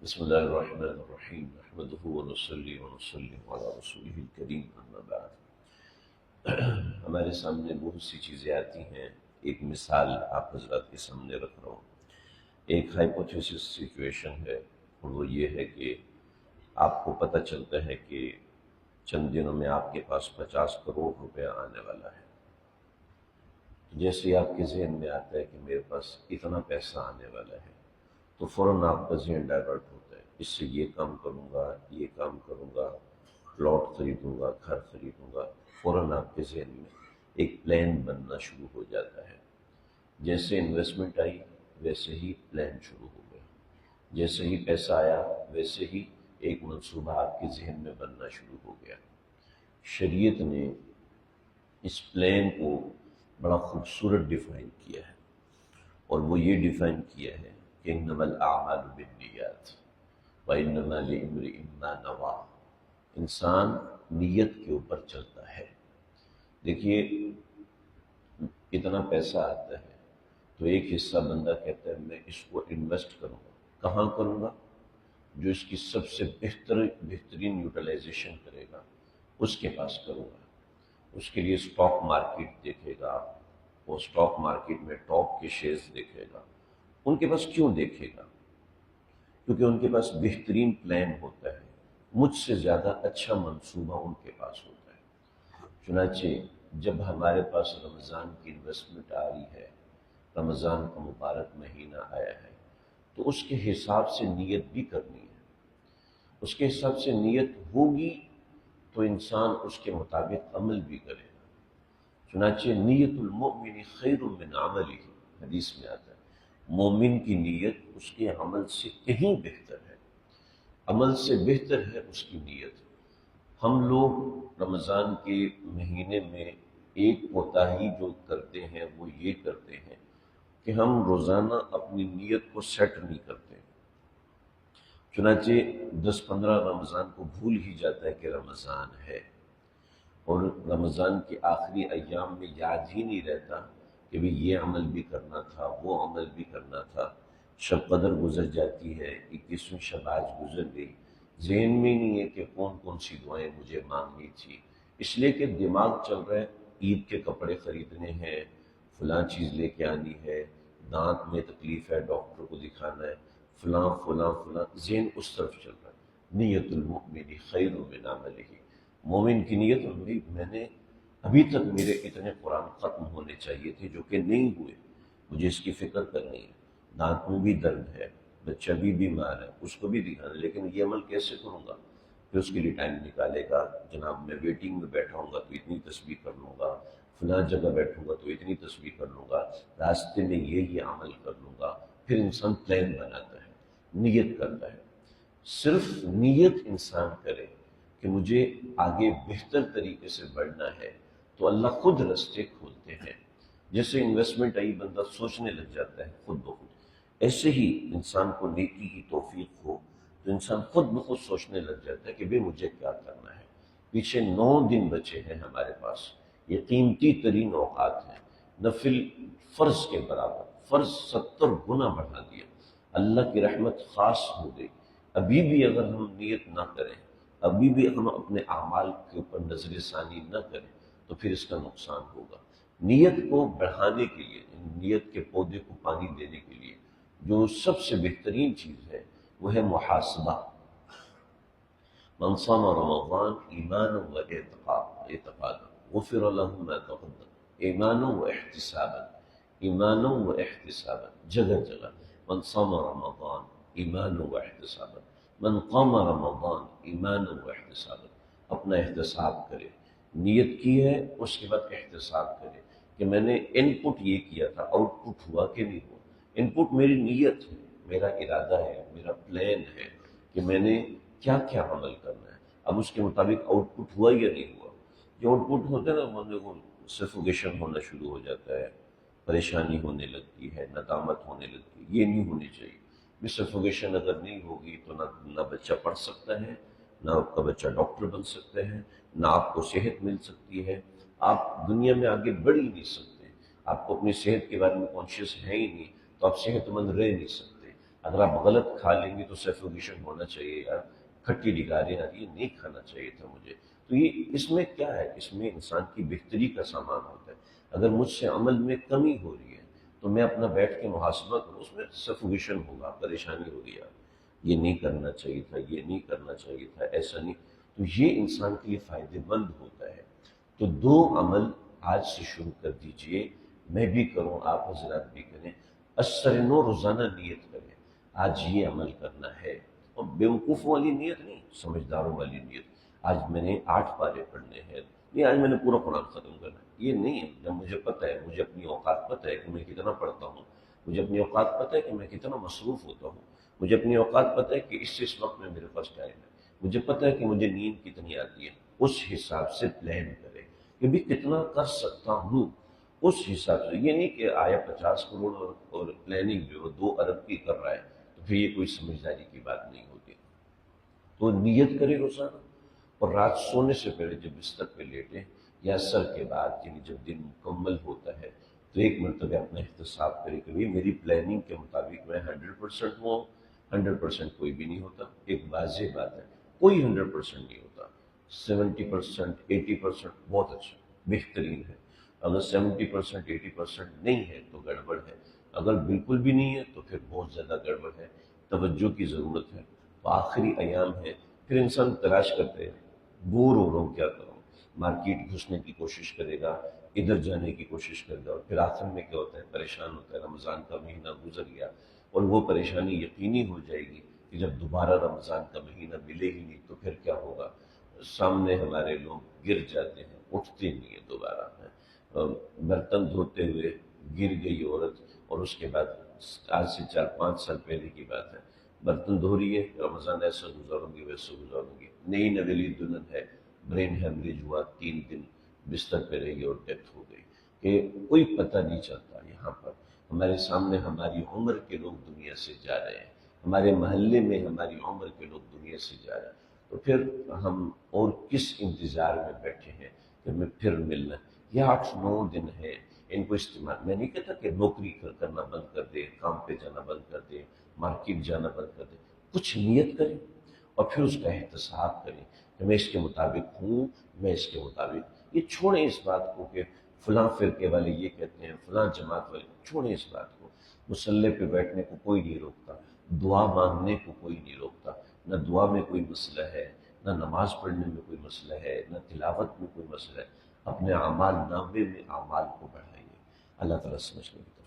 بسم اللہ الرحمن الرحیم نحمدہ ونصلی ونسلم علی رسولہ الکریم اما بعد۔ ہمارے سامنے بہت سی چیزیں آتی ہیں، ایک مثال آپ حضرات کے سامنے رکھ رہا ہوں۔ ایک ہائپوتھیسس سچویشن ہے، اور وہ یہ ہے کہ آپ کو پتہ چلتا ہے کہ چند دنوں میں آپ کے پاس 50 کروڑ روپے آنے والا ہے۔ جیسے ہی آپ کے ذہن میں آتا ہے کہ میرے پاس اتنا پیسہ آنے والا ہے تو فوراً آپ کا ذہن ڈائیورٹ ہوتا ہے، اس سے یہ کام کروں گا، یہ کام کروں گا، پلاٹ خریدوں گا، گھر خریدوں گا۔ فوراً آپ کے ذہن میں ایک پلان بننا شروع ہو جاتا ہے۔ جیسے انویسٹمنٹ آئی ویسے ہی پلان شروع ہو گیا، جیسے ہی پیسہ آیا ویسے ہی ایک منصوبہ آپ کے ذہن میں بننا شروع ہو گیا۔ شریعت نے اس پلان کو بڑا خوبصورت ڈیفائن کیا ہے، اور وہ یہ ڈیفائن کیا ہے کہ انما الاعمال بالنیات وانما لامرئ ما نویٰ۔ انسان نیت کے اوپر چلتا ہے۔ دیکھیے، اتنا پیسہ آتا ہے تو ایک حصہ بندہ کہتا ہے میں اس کو انویسٹ کروں گا۔ کہاں کروں گا؟ جو اس کی سب سے بہترین یوٹیلائزیشن کرے گا اس کے پاس کروں گا۔ اس کے لیے اسٹاک مارکیٹ دیکھے گا، وہ اسٹاک مارکیٹ میں ٹاپ کے شیئرز دیکھے گا۔ ان کے پاس کیوں دیکھے گا؟ کیونکہ ان کے پاس بہترین پلان ہوتا ہے، مجھ سے زیادہ اچھا منصوبہ ان کے پاس ہوتا ہے۔ چنانچہ جب ہمارے پاس رمضان کی انویسٹمنٹ آ رہی ہے، رمضان کا مبارک مہینہ آیا ہے، تو اس کے حساب سے نیت بھی کرنی ہے۔ اس کے حساب سے نیت ہوگی تو انسان اس کے مطابق عمل بھی کرے گا۔ چنانچہ نیت المؤمن خیر من عملہ، حدیث میں آتا ہے مومن کی نیت اس کے عمل سے کہیں بہتر ہے، عمل سے بہتر ہے اس کی نیت۔ ہم لوگ رمضان کے مہینے میں ایک کوتاہی جو کرتے ہیں وہ یہ کرتے ہیں کہ ہم روزانہ اپنی نیت کو سیٹ نہیں کرتے۔ چنانچہ 10-15 رمضان کو بھول ہی جاتا ہے کہ رمضان ہے، اور رمضان کے آخری ایام میں یاد ہی نہیں رہتا کہ بھی یہ عمل بھی کرنا تھا، وہ عمل بھی کرنا تھا۔ شب قدر گزر جاتی ہے، 21ویں شب آج گزر گئی، ذہن میں نہیں ہے کہ کون کون سی دعائیں مجھے مانگنی تھی، اس لیے کہ دماغ چل رہا ہے عید کے کپڑے خریدنے ہیں، فلاں چیز لے کے آنی ہے، دانت میں تکلیف ہے ڈاکٹر کو دکھانا ہے، فلاں فلاں فلاں، ذہن اس طرف چل رہا ہے۔ نیت المؤمن خیر من عملہ، مومن کی نیت ہوئی میں نے ابھی تک میرے اتنے قرآن ختم ہونے چاہیے تھے جو کہ نہیں ہوئے، مجھے اس کی فکر کرنی ہے۔ دانت میں بھی درد ہے، بچہ بھی بیمار ہے، اس کو بھی دکھانا ہے، لیکن یہ عمل کیسے کروں گا؟ پھر اس کے لیے ٹائم نکالے گا، جناب میں ویٹنگ میں بیٹھا ہوں گا تو اتنی تسبیح کر لوں گا، فلاں جگہ بیٹھوں گا تو اتنی تسبیح کر لوں گا، راستے میں یہ عمل کر لوں گا۔ پھر انسان پلان بناتا ہے، نیت کرتا ہے۔ صرف نیت انسان کرے کہ مجھے آگے بہتر طریقے سے بڑھنا ہے تو اللہ خود راستے کھولتے ہیں۔ جیسے انویسٹمنٹ آئی بندہ سوچنے لگ جاتا ہے خود بخود، ایسے ہی انسان کو نیکی کی توفیق ہو تو انسان خود بخود سوچنے لگ جاتا ہے کہ بھئی مجھے کیا کرنا ہے۔ پیچھے 9 دن بچے ہیں ہمارے پاس، یہ قیمتی ترین اوقات ہیں، نفل فرض کے برابر، فرض 70 گنا بڑھا دیا، اللہ کی رحمت خاص ہو گئی۔ ابھی بھی اگر ہم نیت نہ کریں، ابھی بھی ہم اپنے اعمال کے اوپر نظر ثانی نہ کریں تو پھر اس کا نقصان ہوگا۔ نیت کو بڑھانے کے لیے، نیت کے پودے کو پانی دینے کے لیے جو سب سے بہترین چیز ہے وہ ہے محاسبہ۔ من صام رمضان ایمانا و اعتقادا غفر له ما تقدم، ایمانا و احتسابا، ایمانا و احتسابا، جگہ جگہ من صام رمضان ایمانا و احتسابا، من قام رمضان ایمانا و احتسابا۔ اپنا احتساب کرے، نیت کی ہے اس کے بعد احتساب کرے کہ میں نے ان پٹ یہ کیا تھا، آؤٹ پٹ ہوا کہ نہیں ہوا۔ ان پٹ میری نیت ہے، میرا ارادہ ہے، میرا پلان ہے کہ میں نے کیا کیا عمل کرنا ہے، اب اس کے مطابق آؤٹ پٹ ہوا یا نہیں ہوا۔ جو آؤٹ پٹ ہوتا ہے نا بندے کو سفوکیشن ہونا شروع ہو جاتا ہے، پریشانی ہونے لگتی ہے، ندامت ہونے لگتی ہے، یہ نہیں ہونی چاہیے۔ سفوکیشن اگر نہیں ہوگی تو نہ بچہ پڑھ سکتا ہے، نہ آپ کا بچہ ڈاکٹر بن سکتا ہے، نہ آپ کو صحت مل سکتی ہے، آپ دنیا میں آگے بڑھ ہی نہیں سکتے۔ آپ کو اپنی صحت کے بارے میں کانشیس ہے ہی نہیں تو آپ صحت مند رہ نہیں سکتے۔ اگر آپ غلط کھا لیں گے تو سیفوگیشن ہونا چاہیے، یار کھٹی ڈگاریں آ رہی ہے، نہیں کھانا چاہیے تھا مجھے. تو یہ اس میں کیا ہے، اس میں انسان کی بہتری کا سامان ہوتا ہے. اگر مجھ سے عمل میں کمی ہو رہی ہے تو میں اپنا بیٹھ کے محاسبہ کروں، اس میں سفوگیشن ہوگا، پریشانی ہوگی، یار یہ نہیں کرنا چاہیے تھا، یہ نہیں کرنا چاہیے تھا، ایسا نہیں. تو یہ انسان کے لیے فائدہ مند ہوتا ہے. تو دو عمل آج سے شروع کر دیجئے، میں بھی کروں، آپ حضرات بھی کریں. اثر نو روزانہ نیت کریں، آج یہ عمل کرنا ہے. اور بیوقوفوں والی نیت نہیں، سمجھداروں والی نیت. آج میں نے 8 پارے پڑھنے ہیں، نہیں آج میں نے پورا قرآن ختم کرنا ہے، یہ نہیں ہے. جب مجھے پتہ ہے، مجھے اپنی اوقات پتہ ہے کہ میں کتنا پڑھتا ہوں، مجھے اپنی اوقات پتہ ہے کہ میں کتنا مصروف ہوتا ہوں، مجھے اپنی اوقات پتہ ہے کہ اس وقت میں میرے پاس ٹائم ہے، مجھے پتہ ہے کہ مجھے نیند کتنی آتی ہے. اس حساب سے پلان کرے کہ بھی کتنا کر سکتا ہوں. اس حساب سے یہ نہیں کہ آیا 50 کروڑ اور پلاننگ جو 2 ارب کی کر رہا ہے تو پھر یہ کوئی سمجھداری کی بات نہیں ہوتی. تو نیت کرے روزانہ. اور رات سونے سے پہلے جب بستر پہ لیٹیں یا عصر کے بعد، یعنی جب دن مکمل ہوتا ہے تو ایک مرتبہ اپنا احتساب کرے کہ میری پلاننگ کے مطابق میں 100% ہوں. 100% کوئی بھی نہیں ہوتا، ایک واضح بات ہے، کوئی 100% نہیں ہوتا. 70%، 80% بہت اچھا، بہترین ہے. اگر 70%، 80% نہیں ہے تو گڑبڑ ہے. اگر بالکل بھی نہیں ہے تو پھر بہت زیادہ گڑبڑ ہے، توجہ کی ضرورت ہے. تو آخری ایام ہے، پھر انسان تلاش کرتے ہیں، بور ہو رہا ہوں کیا کروں. مارکیٹ گھسنے کی کوشش کرے گا، ادھر جانے کی کوشش کرے گا، اور پھر آخر میں کیا ہوتا ہے، پریشان ہوتا ہے. رمضان کا مہینہ گزر گیا اور وہ پریشانی یقینی ہو جائے گی کہ جب دوبارہ رمضان کا مہینہ ملے ہی نہیں تو پھر کیا ہوگا. سامنے ہمارے لوگ گر جاتے ہیں، اٹھتے نہیں ہیں دوبارہ. برتن دھوتے ہوئے گر گئی عورت، اور اس کے بعد آج سے 4-5 سال پہلے کی بات ہے، برتن دھو رہی ہے، رمضان ایسا گزاروں گی ویسا گزاروں گی. نئی نویلی دلہن ہے، برین ہیمریج ہوا، 3 دن بستر پہ رہی اور ڈیتھ ہو گئی. کہ کوئی پتہ نہیں چلتا. یہاں پر ہمارے سامنے ہماری عمر کے لوگ دنیا سے جا رہے ہیں، ہمارے محلے میں ہماری عمر کے لوگ دنیا سے جا رہے ہیں. تو پھر ہم اور کس انتظار میں بیٹھے ہیں کہ ہمیں پھر ملنا. یہ 8-9 دن ہے، ان کو استعمال. میں نہیں کہتا کہ نوکری کرنا بند کر دے، کام پہ جانا بند کر دے، مارکیٹ جانا بند کر دے. کچھ نیت کریں اور پھر اس کا احتساب کریں کہ میں اس کے مطابق ہوں، میں اس کے مطابق. یہ چھوڑیں اس بات کو کہ فلاں فرقے والے یہ کہتے ہیں، فلاں جماعت والے. چھوڑیں اس بات کو. مصلی پہ بیٹھنے کو کوئی نہیں روکتا، دعا مانگنے کو کوئی نہیں روکتا. نہ دعا میں کوئی مسئلہ ہے، نہ نماز پڑھنے میں کوئی مسئلہ ہے، نہ تلاوت میں کوئی مسئلہ ہے. اپنے اعمال نامے میں اعمال کو بڑھائیے. اللہ تعالیٰ سمجھنے کی توفیق